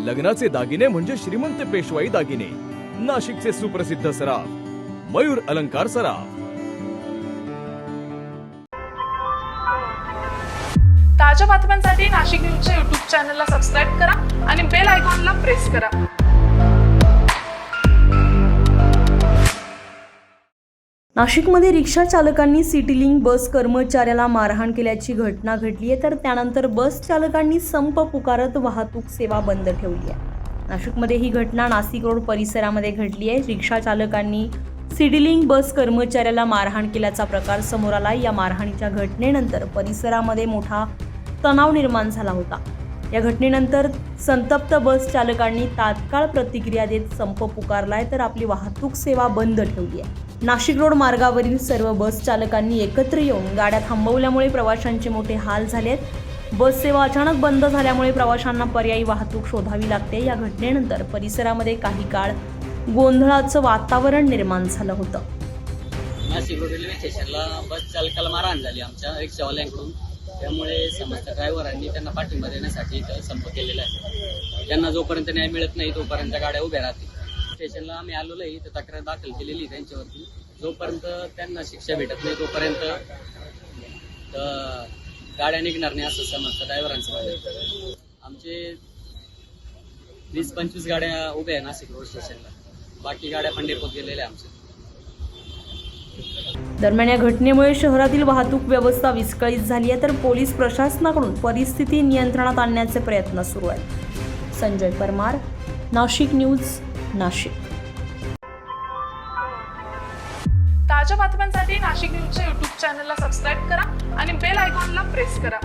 लग्नाचे दागिने म्हणजे श्रीमंत पेशवाई दागिने. नाशिकचे सुप्रसिद्ध सराफ मयूर अलंकार सराफ. ताज्या बातम्यांसाठी नाशिक न्यूजच्या YouTube चॅनलला सबस्क्राईब करा आणि बेल आयकॉनला प्रेस करा. नाशिकमध्ये रिक्षा चालकांनी सिटीलिंक बस कर्मचाऱ्याला मारहाण केल्याची घटना घडली आहे, तर त्यानंतर बस चालकांनी संप पुकारत वाहतूक सेवा बंद ठेवली आहे. नाशिकमध्ये ही घटना नाशिक रोड परिसरामध्ये घडली आहे. रिक्षा चालकांनी सिटीलिंक बस कर्मचाऱ्याला मारहाण केल्याचा प्रकार समोर आला. या मारहाणीच्या घटनेनंतर परिसरामध्ये मोठा तणाव निर्माण झाला होता. या घटनेनंतर संतप्त बस चालकांनी तात्काळ प्रतिक्रिया देत संप पुकारलाय, तर आपली वाहतूक सेवा बंद ठेवली आहे. नाशिक रोड मार्गावरील सर्व बस चालकांनी एकत्र येऊन गाड्या थांबवल्यामुळे प्रवाशांचे मोठे हाल झाले आहेत. बस सेवा अचानक बंद झाल्यामुळे प्रवाशांना पर्यायी वाहतूक शोधावी लागते. या घटनेनंतर परिसरामध्ये काही काळ गोंधळाचं वातावरण निर्माण झालं होतं. नाशिक रोड रेल्वे स्टेशनला बस चालकाला मारहाण झाली आमच्या रिक्षावाल्यांकडून. त्यामुळे समस्त ड्रायव्हरांनी त्यांना पाठिंबा देण्यासाठी संप केलेला आहे. त्यांना जोपर्यंत न्याय मिळत नाही तोपर्यंत गाड्या उभ्या राहतील. स्टेशनला आम्ही आलेलो आहे, तर तक्रार दाखल केलेली त्यांच्यावरती. जोपर्यंत त्यांना शिक्षा भेटत नाही तोपर्यंत गाड्या निघणार नाही असं समजतं ड्रायव्हरांचं म्हणणं. आमचे 20-25 गाड्या उभ्या आहे नाशिक रोड स्टेशनला. बाकी गाड्या पण डेपोत गेलेल्या आहे आमच्या. दरम्यान या घटनेमुळे शहरातील वाहतूक व्यवस्था विस्कळीत झाली आहे, तर पोलीस प्रशासनाकडून परिस्थिती नियंत्रणात आणण्याचे प्रयत्न सुरू आहेत. संजय परमार, नाशिक न्यूज, नाशिक. ताज्या बातम्यांसाठी नाशिक न्यूजच्या YouTube चॅनलला सबस्क्राईब करा आणि बेल आयकॉनला प्रेस करा.